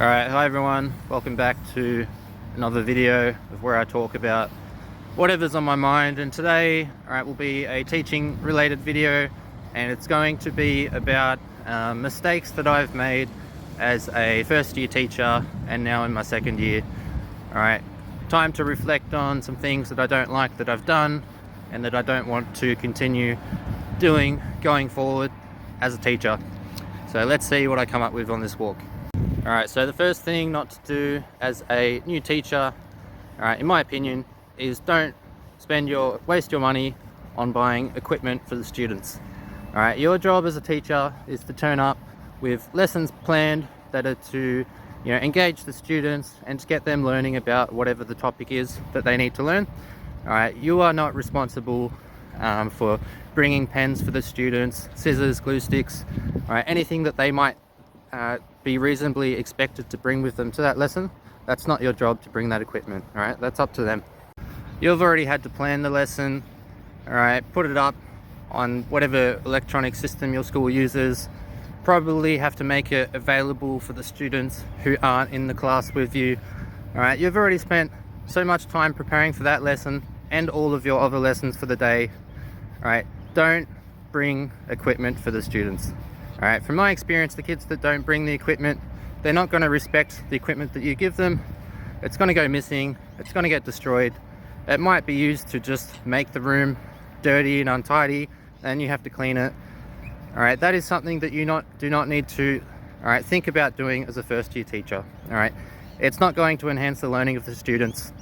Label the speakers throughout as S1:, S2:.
S1: Alright, hi everyone, welcome back to another video of where I talk about whatever's on my mind, and today will be a teaching related video, and it's going to be about mistakes that I've made as a first year teacher and now in my second year. Alright, time to reflect on some things that I don't like that I've done and that I don't want to continue doing going forward as a teacher. So let's see what I come up with on this walk. Alright, so the first thing not to do as a new teacher, in my opinion, is don't waste your money on buying equipment for the students. Alright, your job as a teacher is to turn up with lessons planned that are to engage the students and to get them learning about whatever the topic is that they need to learn. Alright, you are not responsible for bringing pens for the students, scissors, glue sticks, anything that they might be reasonably expected to bring with them to that lesson. That's not your job to bring that equipment. Alright, that's up to them. You've already had to plan the lesson, put it up on whatever electronic system your school uses, probably have to make it available for the students who aren't in the class with you. Alright, you've already spent so much time preparing for that lesson and all of your other lessons for the day. Alright, don't bring equipment for the students. Alright, from my experience, the kids that don't bring the equipment, they're not going to respect the equipment that you give them. It's going to go missing, it's going to get destroyed. It might be used to just make the room dirty and untidy, and you have to clean it. Alright, that is something that you do not need to think about doing as a first year teacher. Alright, it's not going to enhance the learning of the students.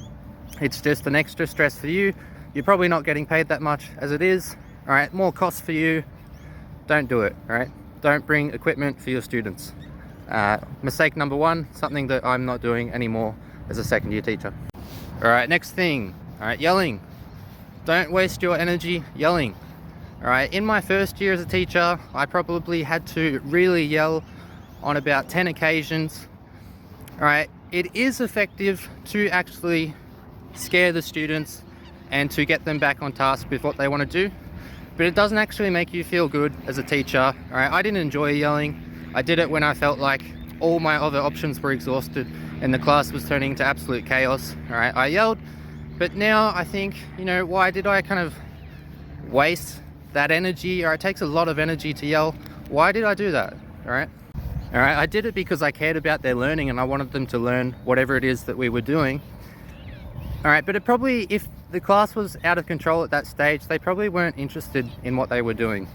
S1: It's just an extra stress for you. You're probably not getting paid that much as it is. Alright, more cost for you. Don't do it. Alright, don't bring equipment for your students. Mistake number one, something that I'm not doing anymore as a second year teacher. Alright, next thing, yelling. Don't waste your energy yelling. Alright, in my first year as a teacher, I probably had to really yell on about 10 occasions. Alright, it is effective to actually scare the students and to get them back on task with what they want to do, but it doesn't actually make you feel good as a teacher. I didn't enjoy yelling. I did it when I felt like all my other options were exhausted and the class was turning into absolute chaos. I yelled, but now I think, why did I kind of waste that energy? It takes a lot of energy to yell. Why did I do that? I did it because I cared about their learning and I wanted them to learn whatever it is that we were doing. But it probably, if the class was out of control at that stage, they probably weren't interested in what they were doing.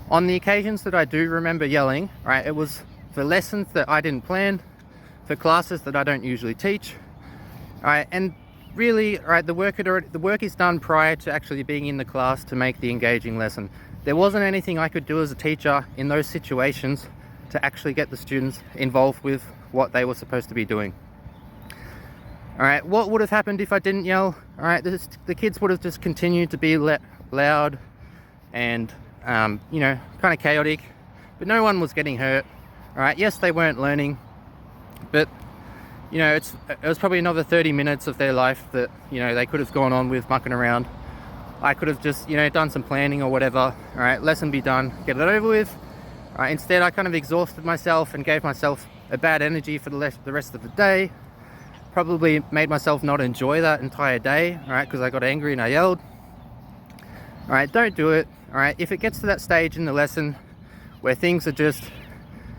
S1: On the occasions that I do remember yelling, it was for lessons that I didn't plan, for classes that I don't usually teach, and really, the work is done prior to actually being in the class to make the engaging lesson. There wasn't anything I could do as a teacher in those situations to actually get the students involved with what they were supposed to be doing. What would have happened if I didn't yell? The kids would have just continued to be loud and kind of chaotic, but no one was getting hurt. Yes, they weren't learning, but it was probably another 30 minutes of their life that they could have gone on with mucking around. I could have just done some planning or whatever. Lesson be done, get it over with. Instead, I kind of exhausted myself and gave myself a bad energy for the rest of the day. Probably made myself not enjoy that entire day, because I got angry and I yelled. Don't do it. If it gets to that stage in the lesson where things are just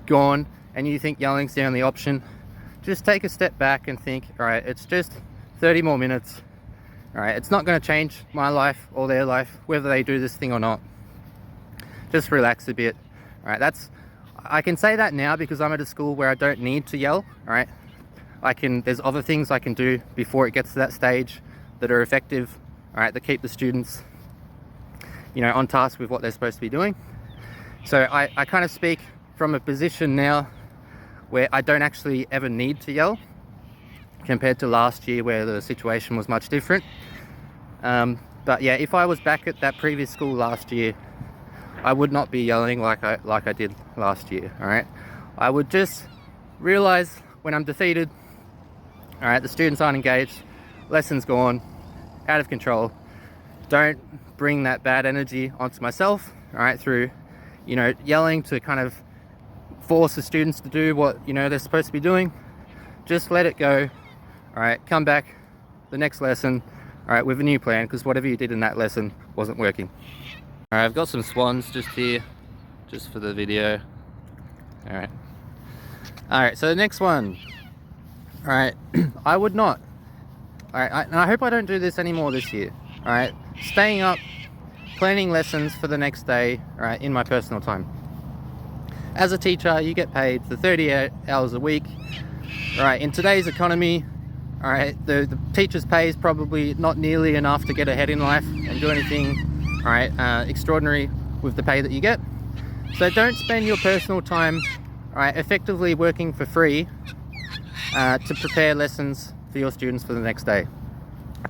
S1: gone and you think yelling's the only option, just take a step back and think, it's just 30 more minutes. It's not going to change my life or their life whether they do this thing or not. Just relax a bit. I can say that now because I'm at a school where I don't need to yell. There's other things I can do before it gets to that stage that are effective, that keep the students, on task with what they're supposed to be doing. So I kind of speak from a position now where I don't actually ever need to yell compared to last year where the situation was much different. But yeah, if I was back at that previous school last year, I would not be yelling like I did last year. I would just realize when I'm defeated, the students aren't engaged, lesson's gone, out of control. Don't bring that bad energy onto myself, through, yelling to kind of force the students to do what, you know, they're supposed to be doing. Just let it go. All right, come back the next lesson, all right, with a new plan, because whatever you did in that lesson wasn't working. All right, I've got some swans just here, just for the video. All right, so the next one. All right, I would not. All right, and I hope I don't do this anymore this year. All right, staying up, planning lessons for the next day, all right, in my personal time. As a teacher, you get paid for 38 hours a week. All right, in today's economy, all right, the teacher's pay is probably not nearly enough to get ahead in life and do anything, all right, extraordinary with the pay that you get. So don't spend your personal time, all right, effectively working for free to prepare lessons for your students for the next day.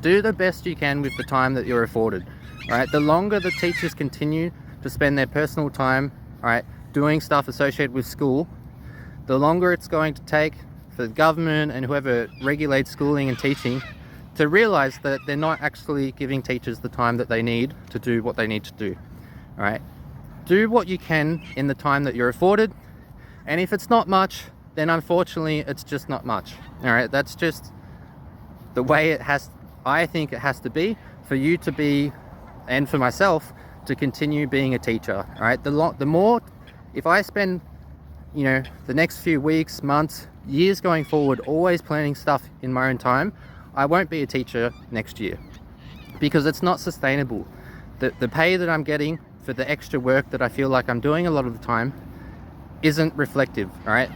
S1: Do the best you can with the time that you're afforded. All right, the longer the teachers continue to spend their personal time, all right, doing stuff associated with school, the longer it's going to take for the government and whoever regulates schooling and teaching to realize that they're not actually giving teachers the time that they need to do what they need to do. All right, do what you can in the time that you're afforded, and if it's not much, then unfortunately it's just not much. All right, that's just the way it has, I think it has to be for you to be, and for myself to continue being a teacher. All right, the more, if I spend, you know, the next few weeks, months, years going forward always planning stuff in my own time, I won't be a teacher next year, because it's not sustainable. The pay that I'm getting for the extra work that I feel like I'm doing a lot of the time isn't reflective. All right,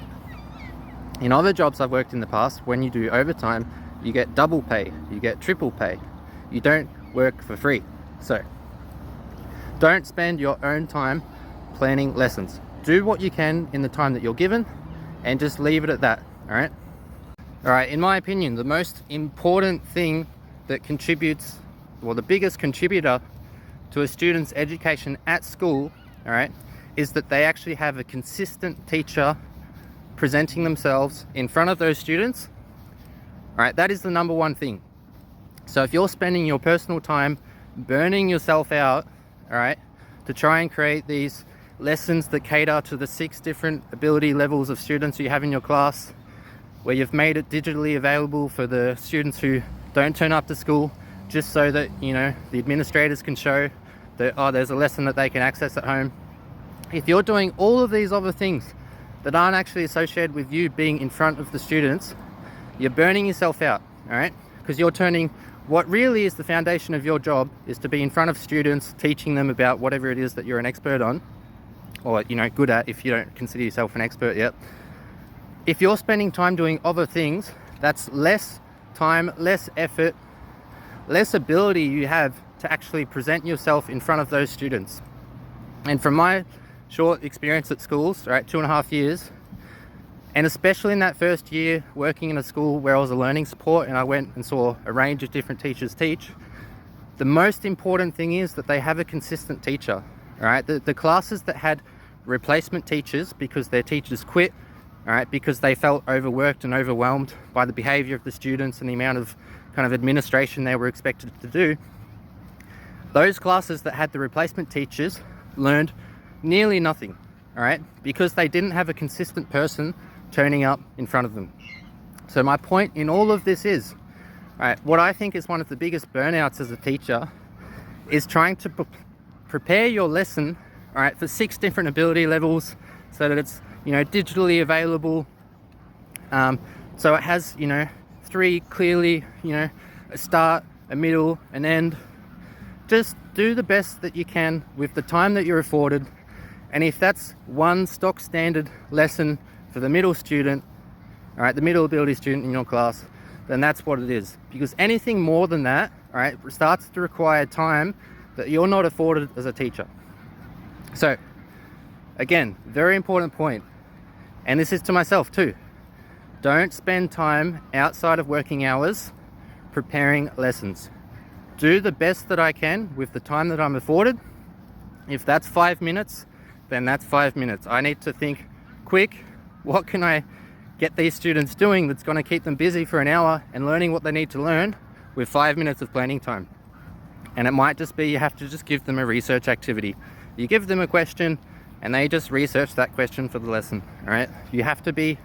S1: in other jobs I've worked in the past, when you do overtime, you get double pay, you get triple pay, you don't work for free. So don't spend your own time planning lessons. Do what you can in the time that you're given and just leave it at that. All right, in my opinion, the most important thing that contributes, well, the biggest contributor to a student's education at school, all right, is that they actually have a consistent teacher presenting themselves in front of those students. All right, that is the number one thing. So if you're spending your personal time burning yourself out, all right, to try and create these lessons that cater to the 6 different ability levels of students you have in your class, where you've made it digitally available for the students who don't turn up to school, just so that, you know, the administrators can show that, oh, there's a lesson that they can access at home. If you're doing all of these other things that aren't actually associated with you being in front of the students, you're burning yourself out, all right? Because you're turning what really is the foundation of your job is to be in front of students, teaching them about whatever it is that you're an expert on, or, you know, good at if you don't consider yourself an expert yet. If you're spending time doing other things, that's less time, less effort, less ability you have to actually present yourself in front of those students. And from my short experience at schools, right, 2.5 years, and especially in that first year working in a school where I was a learning support and I went and saw a range of different teachers teach, the most important thing is that they have a consistent teacher. All right, the classes that had replacement teachers because their teachers quit, all right, because they felt overworked and overwhelmed by the behavior of the students and the amount of kind of administration they were expected to do, those classes that had the replacement teachers learned nearly nothing, all right, because they didn't have a consistent person turning up in front of them. So my point in all of this is, all right, what I think is one of the biggest burnouts as a teacher is trying to prepare your lesson, all right, for 6 different ability levels so that it's, you know, digitally available. So it has, you know, 3 clearly, you know, a start, a middle, an end. Just do the best that you can with the time that you're afforded. And if that's one stock standard lesson for the middle student, all right, the middle ability student in your class, then that's what it is. Because anything more than that, all right, starts to require time that you're not afforded as a teacher. So again, very important point, and this is to myself too. Don't spend time outside of working hours preparing lessons. Do the best that I can with the time that I'm afforded. If that's 5 minutes, then that's 5 minutes. I need to think quick, what can I get these students doing that's going to keep them busy for an hour and learning what they need to learn with 5 minutes of planning time. And it might just be you have to just give them a research activity. You give them a question and they just research that question for the lesson. All right, you have to be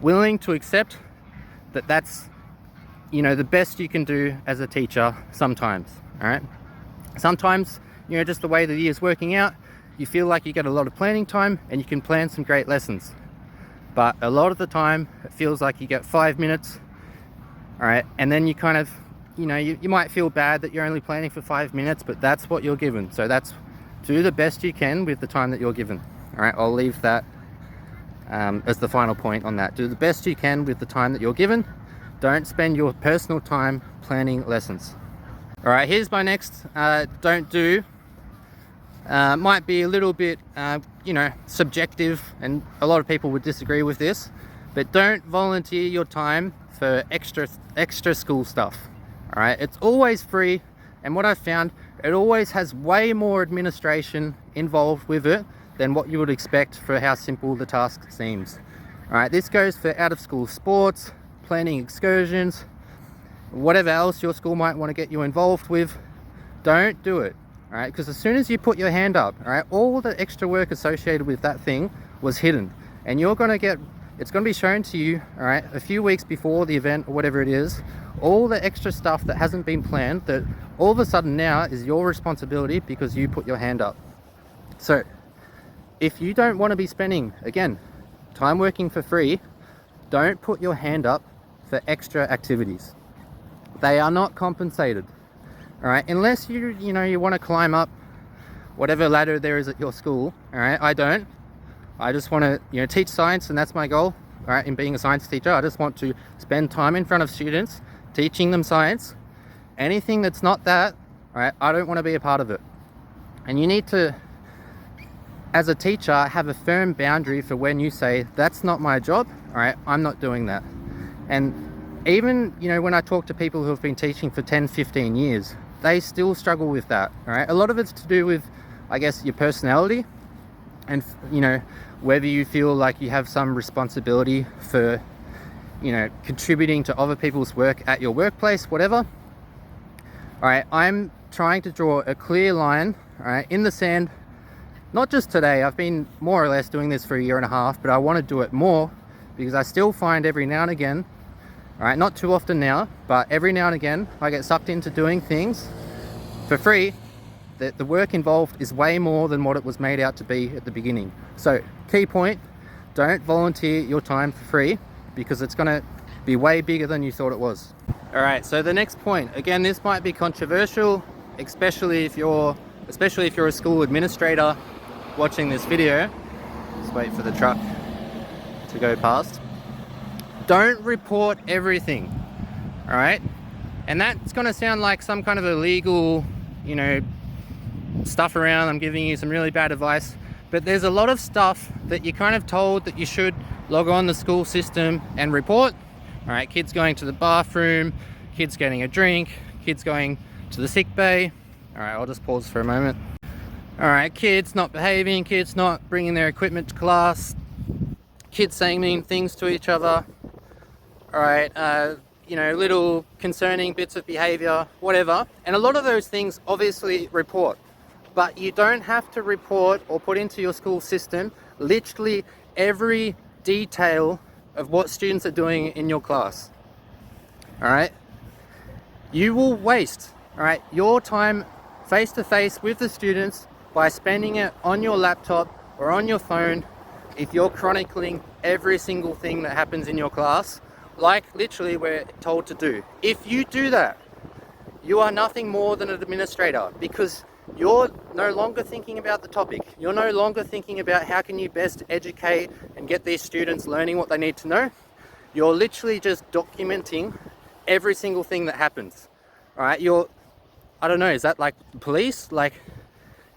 S1: willing to accept that that's, you know, the best you can do as a teacher sometimes. All right, sometimes, you know, just the way the year's working out, you feel like you get a lot of planning time and you can plan some great lessons. But a lot of the time it feels like you get 5 minutes, all right, and then you kind of, you know, you might feel bad that you're only planning for 5 minutes, but that's what you're given. So that's, do the best you can with the time that you're given. All right, I'll leave that as the final point on that. Do the best you can with the time that you're given. Don't spend your personal time planning lessons. All right, here's my next don't do. Might be a little bit, you know, subjective, and a lot of people would disagree with this, but don't volunteer your time for extra school stuff. All right, it's always free, and what I've found, it always has way more administration involved with it than what you would expect for how simple the task seems. All right, this goes for out of school sports, planning excursions, whatever else your school might want to get you involved with. Don't do it. All right, because as soon as you put your hand up, all right, all the extra work associated with that thing was hidden, and you're going to get, it's going to be shown to you, all right, a few weeks before the event or whatever it is, all the extra stuff that hasn't been planned that all of a sudden now is your responsibility because you put your hand up. So if you don't want to be spending, again, time working for free, don't put your hand up for extra activities. They are not compensated. All right, unless you want to climb up whatever ladder there is at your school. All right, I don't. I just want to, you know, teach science, and that's my goal. All right, in being a science teacher, I just want to spend time in front of students, teaching them science. Anything that's not that, all right, I don't want to be a part of it. And you need to, as a teacher, have a firm boundary for when you say, that's not my job. All right, I'm not doing that. And even, you know, when I talk to people who have been teaching for 10, 15 years, they still struggle with that. All right, a lot of it's to do with, I guess, your personality, and, you know, whether you feel like you have some responsibility for, you know, contributing to other people's work at your workplace, whatever. All right, I'm trying to draw a clear line, all right, in the sand. Not just today, I've been more or less doing this for 1.5 years, but I want to do it more because I still find every now and again, all right, not too often now, but every now and again, I get sucked into doing things for free. The work involved is way more than what it was made out to be at the beginning. So, key point, don't volunteer your time for free because it's going to be way bigger than you thought it was. All right, so the next point, again, this might be controversial, especially if you're a school administrator watching this video. Just wait for the truck to go past. Don't report everything, all right? And that's going to sound like some kind of illegal, you know, stuff around. I'm giving you some really bad advice, but there's a lot of stuff that you're kind of told that you should log on the school system and report. All right, kids going to the bathroom, kids getting a drink, kids going to the sick bay. All right, I'll just pause for a moment. All right, kids not behaving, kids not bringing their equipment to class, kids saying mean things to each other. All right, you know, little concerning bits of behavior, whatever. And a lot of those things obviously report, but you don't have to report or put into your school system literally every detail of what students are doing in your class. All right, you will waste, all right, your time face to face with the students by spending it on your laptop or on your phone if you're chronicling every single thing that happens in your class, like literally we're told to do. If you do that, you are nothing more than an administrator, because you're no longer thinking about the topic. You're no longer thinking about how can you best educate and get these students learning what they need to know. You're literally just documenting every single thing that happens. All right, I don't know, is that like the police? Like,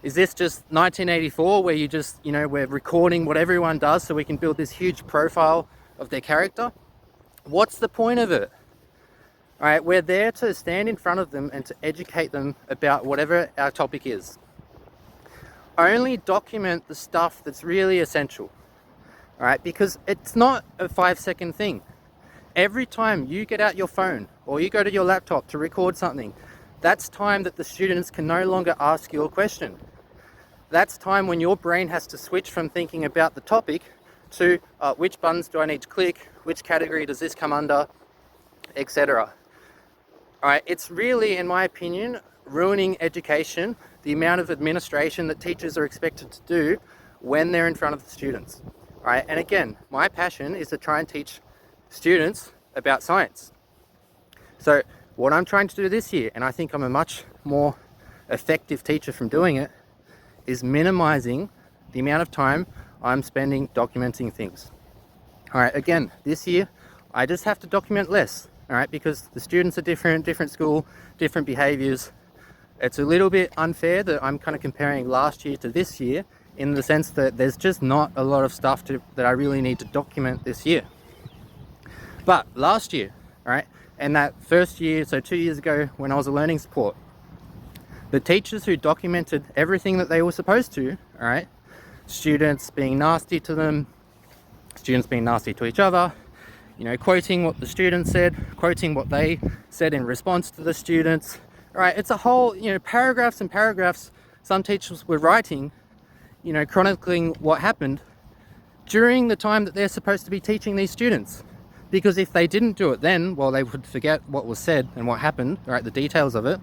S1: is this just 1984 where you just, you know, we're recording what everyone does so we can build this huge profile of their character? What's the point of it? All right, we're there to stand in front of them and to educate them about whatever our topic is. Only document the stuff that's really essential. All right, because it's not a 5-second thing. Every time you get out your phone or you go to your laptop to record something, that's time that the students can no longer ask you a question. that's time when your brain has to switch from thinking about the topic to which buttons do I need to click, which category does this come under, etc. All right, it's really, in my opinion, ruining education, the amount of administration that teachers are expected to do when they're in front of the students. All right, and again, my passion is to try and teach students about science. So what I'm trying to do this year, and I think I'm a much more effective teacher from doing it, is minimizing the amount of time I'm spending documenting things. All right, again, this year, I just have to document less, all right, because the students are different school, different behaviors. It's a little bit unfair that I'm kind of comparing last year to this year in the sense that there's just not a lot of stuff that I really need to document this year. But last year, all right, and that first year, so 2 years ago when I was a learning support, the teachers who documented everything that they were supposed to, all right, students being nasty to them, students being nasty to each other, quoting what the students said, quoting what they said in response to the students. All right, it's a whole, paragraphs and paragraphs some teachers were writing, chronicling what happened during the time that they're supposed to be teaching these students. Because if they didn't do it then, well, they would forget what was said and what happened, right, the details of it.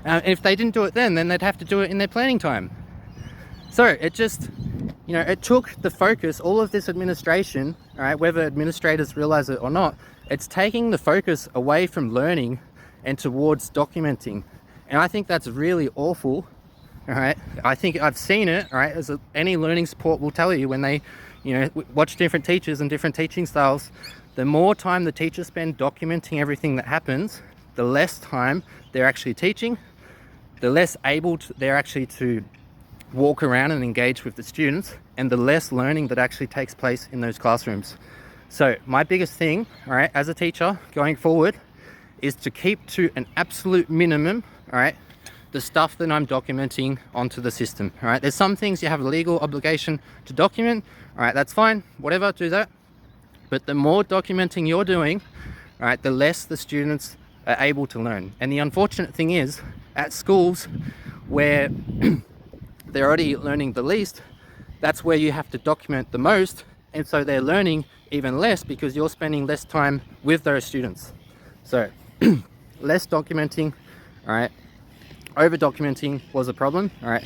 S1: If they didn't do it then they'd have to do it in their planning time. So it just, it took the focus, all of this administration, all right, whether administrators realize it or not, it's taking the focus away from learning and towards documenting. And I think that's really awful, all right? I think I've seen it, all right, any learning support will tell you when they, watch different teachers and different teaching styles, the more time the teachers spend documenting everything that happens, the less time they're actually teaching, the less able they're actually to walk around and engage with the students, and the less learning that actually takes place in those classrooms. So my biggest thing, all right, as a teacher going forward, is to keep to an absolute minimum, all right, the stuff that I'm documenting onto the system. All right, there's some things you have a legal obligation to document. All right, that's fine, whatever, do that. But the more documenting you're doing, all right, the less the students are able to learn. And the unfortunate thing is, at schools where they're already learning the least, that's where you have to document the most, and so they're learning even less because you're spending less time with those students. So less documenting, all right, over documenting was a problem, all right,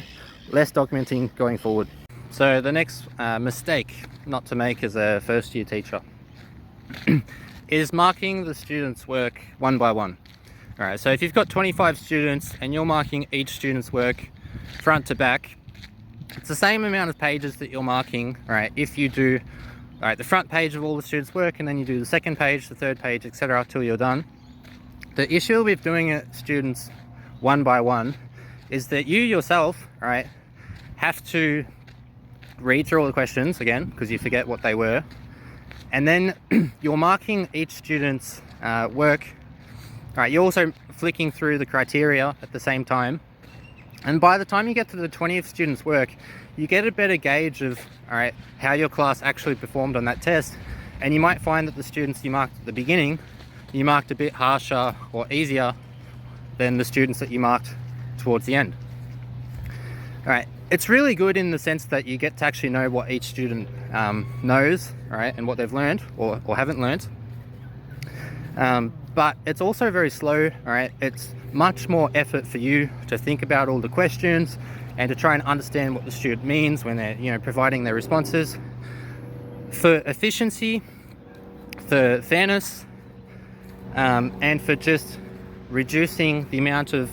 S1: less documenting going forward. So the next mistake not to make as a first year teacher is marking the students' work one by one. All right, so if you've got 25 students and you're marking each student's work front to back, it's the same amount of pages that you're marking, all right, if you do, all right, the front page of all the students' work, and then you do the second page, the third page, etc., till you're done. The issue with doing it students one by one is that you yourself, all right, have to read through all the questions again because you forget what they were, and then you're marking each student's work. All right, you're also flicking through the criteria at the same time, and by the time you get to the 20th student's work, you get a better gauge of, all right, how your class actually performed on that test. And you might find that the students you marked at the beginning, you marked a bit harsher or easier than the students that you marked towards the end. All right, it's really good in the sense that you get to actually know what each student knows, all right, and what they've learned or haven't learned. But it's also very slow, all right? It's much more effort for you to think about all the questions and to try and understand what the student means when they're, providing their responses. For efficiency, for fairness, and for just reducing the amount of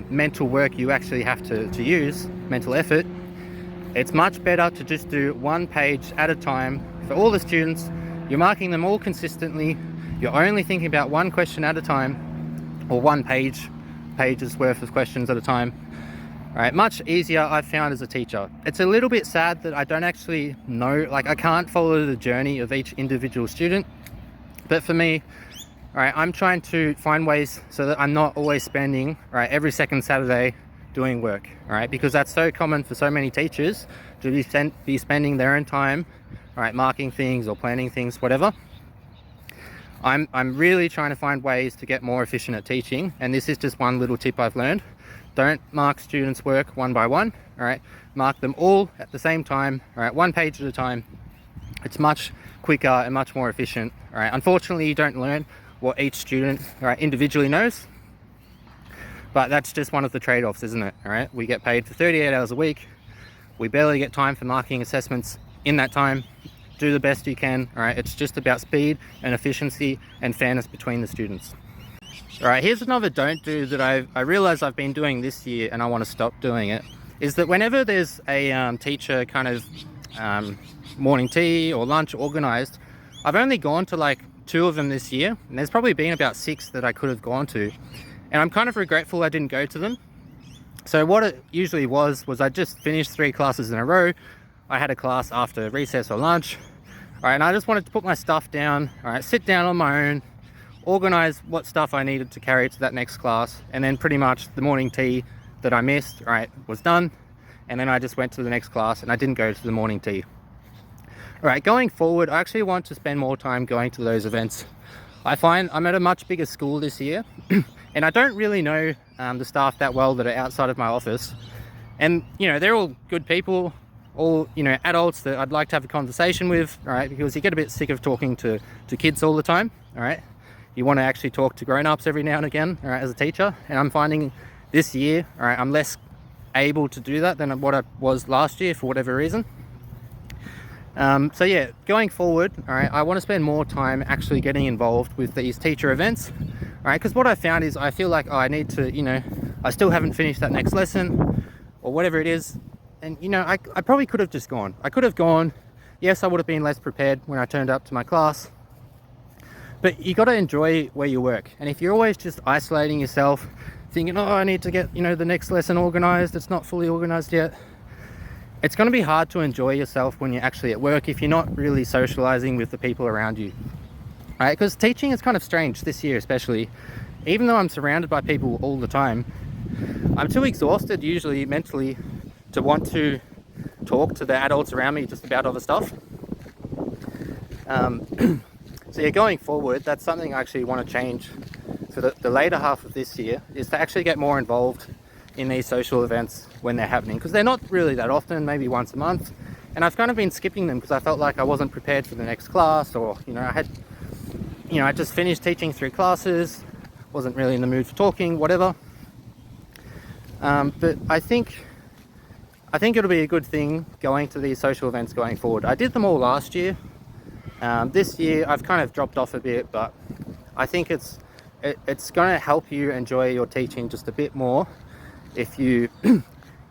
S1: mental work you actually have to use, mental effort, it's much better to just do one page at a time for all the students. You're marking them all consistently. You're only thinking about one question at a time, or one page's worth of questions at a time. All right, much easier I've found as a teacher. It's a little bit sad that I don't actually know, I can't follow the journey of each individual student. But for me, all right, I'm trying to find ways so that I'm not always spending, all right, every second Saturday doing work, all right, because that's so common for so many teachers to be spending their own time, all right, marking things or planning things, whatever. I'm really trying to find ways to get more efficient at teaching, and this is just one little tip I've learned. Don't mark students' work one by one, all right? Mark them all at the same time, all right? One page at a time. It's much quicker and much more efficient, all right? Unfortunately, you don't learn what each student, all right, individually knows, but that's just one of the trade-offs, isn't it, all right? We get paid for 38 hours a week. We barely get time for marking assessments in that time. Do the best you can, all right? It's just about speed and efficiency and fairness between the students. All right, here's another don't do that I realize I've been doing this year and I want to stop doing it, is that whenever there's a teacher kind of morning tea or lunch organized, I've only gone to like 2 of them this year, and there's probably been about 6 that I could have gone to, and I'm kind of regretful I didn't go to them. So what it usually was I just finished 3 classes in a row. I had a class after recess or lunch, all right, and I just wanted to put my stuff down, all right, sit down on my own, organize what stuff I needed to carry to that next class, and then pretty much the morning tea that I missed, all right, was done, and then I just went to the next class and I didn't go to the morning tea. All right, going forward, I actually want to spend more time going to those events. I find I'm at a much bigger school this year, and I don't really know the staff that well that are outside of my office, and you know, they're all good people, all, you know, adults that I'd like to have a conversation with, all right, because you get a bit sick of talking to kids all the time, all right? You want to actually talk to grown-ups every now and again, all right, as a teacher. And I'm finding this year, all right, I'm less able to do that than what I was last year for whatever reason. So yeah, going forward, all right, I want to spend more time actually getting involved with these teacher events, all right, because what I found is I feel like, oh, I need to, you know, I still haven't finished that next lesson or whatever it is. And, you know, I probably could have just gone. I could have gone. Yes, I would have been less prepared when I turned up to my class. But you got to enjoy where you work. And if you're always just isolating yourself, thinking, oh, I need to get, you know, the next lesson organized, it's not fully organized yet, it's going to be hard to enjoy yourself when you're actually at work if you're not really socializing with the people around you. All right? Because teaching is kind of strange this year, especially. Even though I'm surrounded by people all the time, I'm too exhausted usually mentally to want to talk to the adults around me just about other stuff. So yeah, going forward, that's something I actually want to change for the later half of this year, is to actually get more involved in these social events when they're happening, because they're not really that often, maybe once a month, and I've kind of been skipping them because I felt like I wasn't prepared for the next class, or, you know, I just finished teaching 3 classes, wasn't really in the mood for talking, whatever. But I think it'll be a good thing going to these social events going forward. I did them all last year. This year I've kind of dropped off a bit, but I think it's going to help you enjoy your teaching just a bit more if you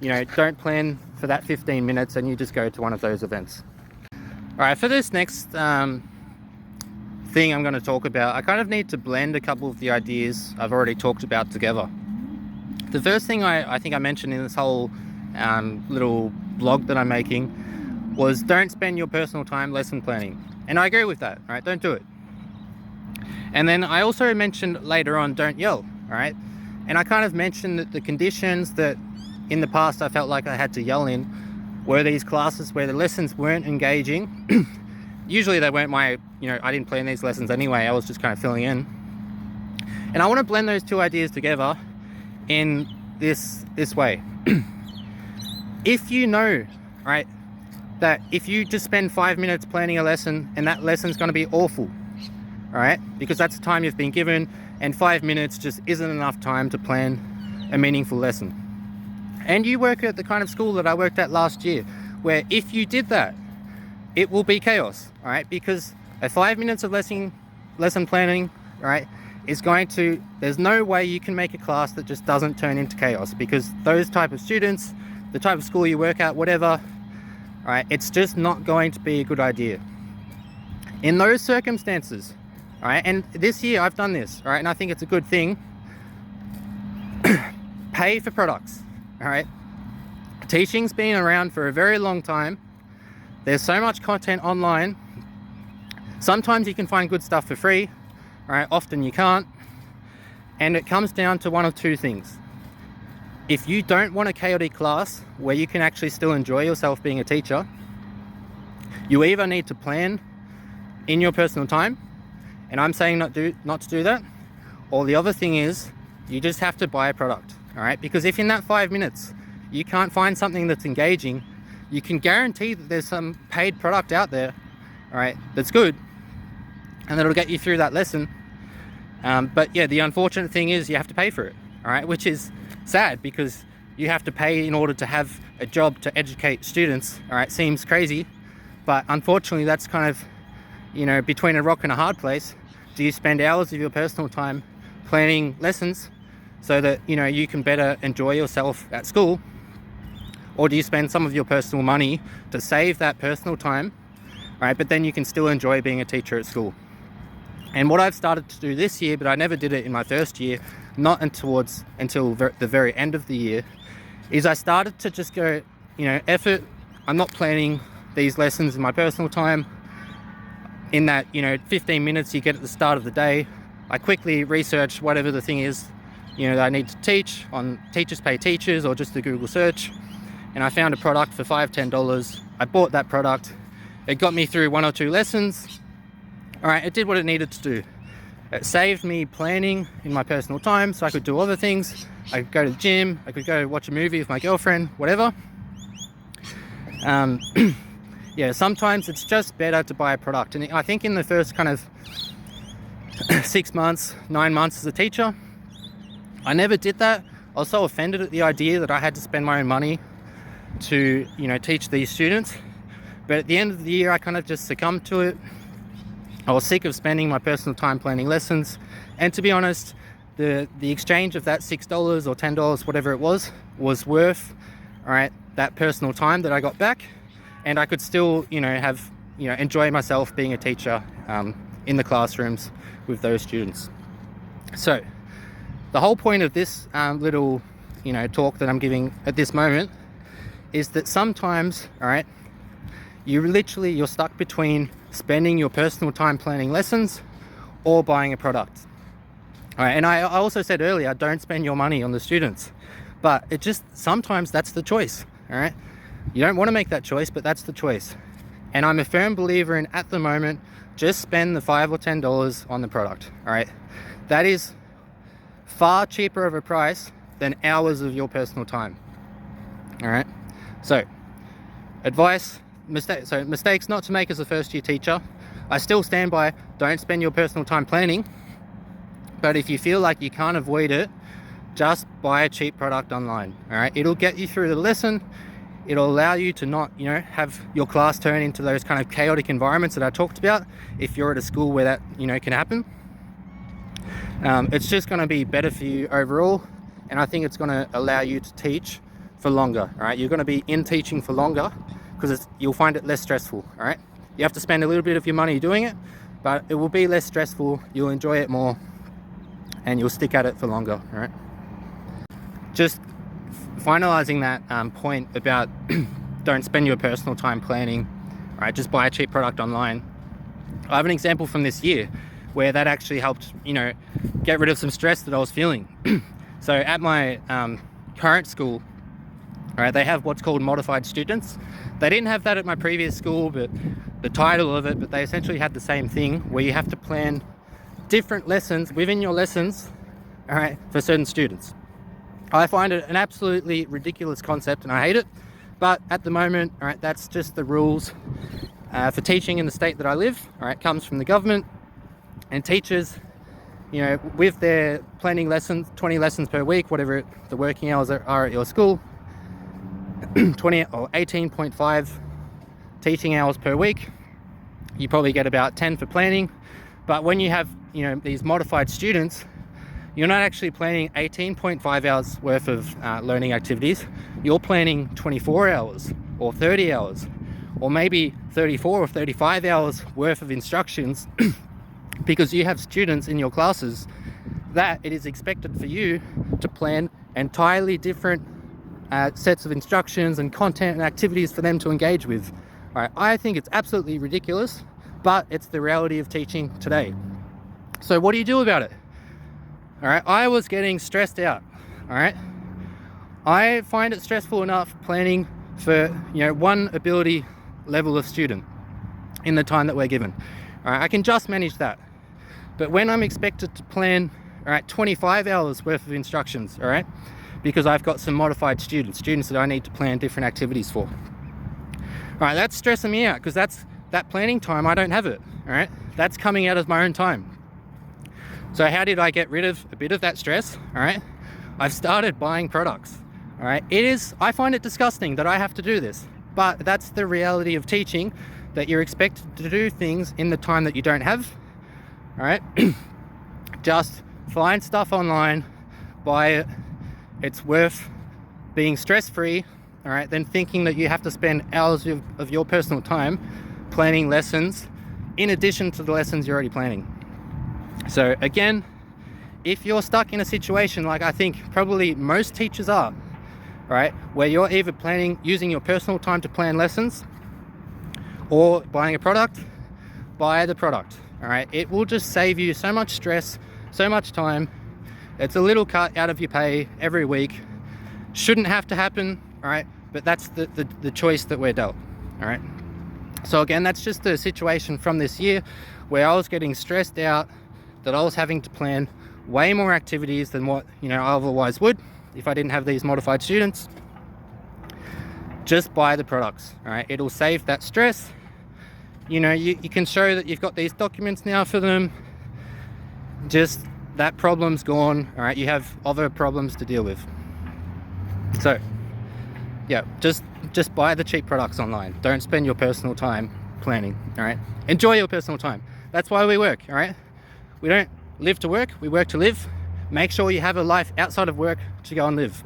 S1: you know, don't plan for that 15 minutes and you just go to one of those events. All right, for this next thing I'm going to talk about, I kind of need to blend a couple of the ideas I've already talked about together. The first thing I think I mentioned in this whole little blog that I'm making was don't spend your personal time lesson planning. And I agree with that, all right? Don't do it. And then I also mentioned later on, don't yell, all right? And I kind of mentioned that the conditions that in the past I felt like I had to yell in were these classes where the lessons weren't engaging. Usually they weren't my, you know, I didn't plan these lessons anyway, I was just kind of filling in. And I want to blend those two ideas together in this way. If you know, right, that if you just spend 5 minutes planning a lesson and that lesson's going to be awful, all right, because that's the time you've been given, and 5 minutes just isn't enough time to plan a meaningful lesson. And you work at the kind of school that I worked at last year, where if you did that, it will be chaos, all right, because a 5 minutes of lesson planning, all right, is going to, there's no way you can make a class that just doesn't turn into chaos, because those type of students, the type of school you work at, whatever, all right, it's just not going to be a good idea. In those circumstances, all right, and this year I've done this, all right, and I think it's a good thing. Pay for products, all right. Teaching's been around for a very long time. There's so much content online. Sometimes you can find good stuff for free, all right, often you can't. And it comes down to one of two things. If you don't want a chaotic class where you can actually still enjoy yourself being a teacher, you either need to plan in your personal time And I'm saying not to do that. Or the other thing is, you just have to buy a product, all right? Because if in that 5 minutes you can't find something that's engaging, you can guarantee that there's some paid product out there, all right, that's good, and that'll get you through that lesson. But yeah, the unfortunate thing is you have to pay for it, all right, which is sad because you have to pay in order to have a job to educate students, all right? Seems crazy, but unfortunately that's kind of, you know, between a rock and a hard place. Do you spend hours of your personal time planning lessons so that, you know, you can better enjoy yourself at school? Or do you spend some of your personal money to save that personal time, right? But then you can still enjoy being a teacher at school. And what I've started to do this year, but I never did it in my first year, not until the very end of the year, is I started to just go, you know, effort, I'm not planning these lessons in my personal time. In that, you know, 15 minutes you get at the start of the day, I quickly research whatever the thing is, you know, that I need to teach on Teachers Pay Teachers or just a Google search. And I found a product for $5, $10. I bought that product. It got me through 1 or 2 lessons. All right, it did what it needed to do. It saved me planning in my personal time so I could do other things. I could go to the gym, I could go watch a movie with my girlfriend, whatever. Yeah, sometimes it's just better to buy a product. And I think in the first kind of 6 months, 9 months as a teacher, I never did that. I was so offended at the idea that I had to spend my own money to, you know, teach these students. But at the end of the year, I kind of just succumbed to it. I was sick of spending my personal time planning lessons. And to be honest, the exchange of that $6 or $10, whatever it was worth, all right, that personal time that I got back. And I could still, you know, enjoy myself being a teacher in the classrooms with those students. So the whole point of this little, you know, talk that I'm giving at this moment is that sometimes, all right, you're stuck between spending your personal time planning lessons or buying a product. All right, and I also said earlier, don't spend your money on the students, but it just, sometimes that's the choice, all right? You don't want to make that choice, but that's the choice. And I'm a firm believer in, at the moment, just spend the $5 or $10 on the product, all right? That is far cheaper of a price than hours of your personal time, all right? So, mistakes not to make as a first year teacher. I still stand by, don't spend your personal time planning, but if you feel like you can't avoid it, just buy a cheap product online, all right? It'll get you through the lesson. It'll allow you to not, you know, have your class turn into those kind of chaotic environments that I talked about if you're at a school where that, you know, can happen. It's just going to be better for you overall, and I think it's going to allow you to teach for longer, all right? You're going to be in teaching for longer because you'll find it less stressful, all right? You have to spend a little bit of your money doing it, but it will be less stressful, you'll enjoy it more, and you'll stick at it for longer, all right? Just finalizing that point about don't spend your personal time planning, right? Just buy a cheap product online. I have an example from this year where that actually helped, you know, get rid of some stress that I was feeling. So at my current school, right, they have what's called modified students. They didn't have that at my previous school, but the title of it, but they essentially had the same thing where you have to plan different lessons within your lessons, all right, for certain students. I find it an absolutely ridiculous concept and I hate it, but at the moment, all right, that's just the rules for teaching in the state that I live. All right, comes from the government, and teachers, you know, with their planning lessons, 20 lessons per week, whatever the working hours are at your school, 20 or 18.5 teaching hours per week, you probably get about 10 for planning. But when you have, you know, these modified students, you're not actually planning 18.5 hours worth of learning activities. You're planning 24 hours or 30 hours or maybe 34 or 35 hours worth of instructions because you have students in your classes that it is expected for you to plan entirely different sets of instructions and content and activities for them to engage with. All right, I think it's absolutely ridiculous, but it's the reality of teaching today. So what do you do about it? All right, I was getting stressed out. All right, I find it stressful enough planning for, you know, one ability level of student in the time that we're given. All right, I can just manage that. But when I'm expected to plan, all right, 25 hours worth of instructions, all right, because I've got some modified students that I need to plan different activities for. All right, that's stressing me out because that planning time, I don't have it, all right? That's coming out of my own time. So how did I get rid of a bit of that stress, all right? I've started buying products, all right? I find it disgusting that I have to do this, but that's the reality of teaching, that you're expected to do things in the time that you don't have, all right? Just find stuff online, buy it. It's worth being stress-free, all right, than thinking that you have to spend hours of your personal time planning lessons in addition to the lessons you're already planning. So again, if you're stuck in a situation like I think probably most teachers are, right, where you're either using your personal time to plan lessons or buying a product, buy the product, all right? It will just save you so much stress, so much time. It's a little cut out of your pay every week. Shouldn't have to happen, all right? But that's the choice that we're dealt, all right? So again, that's just a situation from this year where I was getting stressed out that I was having to plan way more activities than what, I otherwise would if I didn't have these modified students. Just buy the products, all right? It'll save that stress. You can show that you've got these documents now for them. Just that problem's gone, all right? You have other problems to deal with. So yeah, just buy the cheap products online. Don't spend your personal time planning, all right? Enjoy your personal time. That's why we work, all right? We don't live to work, we work to live. Make sure you have a life outside of work to go and live.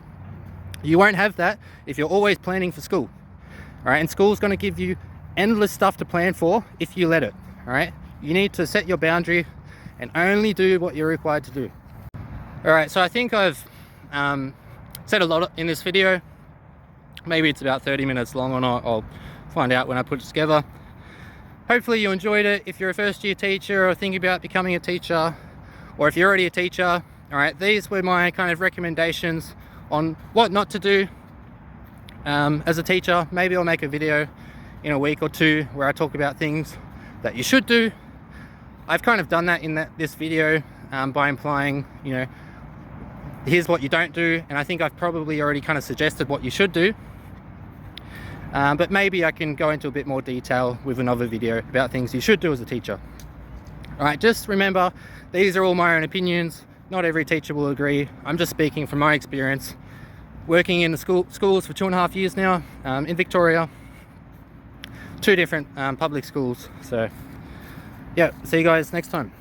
S1: You won't have that if you're always planning for school, all right? And school's gonna give you endless stuff to plan for if you let it, all right? You need to set your boundary and only do what you're required to do. All right, so I think I've said a lot in this video. Maybe it's about 30 minutes long or not. I'll find out when I put it together. Hopefully you enjoyed it. If you're a first year teacher or thinking about becoming a teacher, or if you're already a teacher, all right, these were my kind of recommendations on what not to do as a teacher. Maybe I'll make a video in a week or two where I talk about things that you should do. I've kind of done that in this video by implying, here's what you don't do, and I think I've probably already kind of suggested what you should do. But maybe I can go into a bit more detail with another video about things you should do as a teacher. All right, just remember, these are all my own opinions. Not every teacher will agree. I'm just speaking from my experience working in the schools for 2.5 years now in Victoria. 2 different public schools. So yeah, see you guys next time.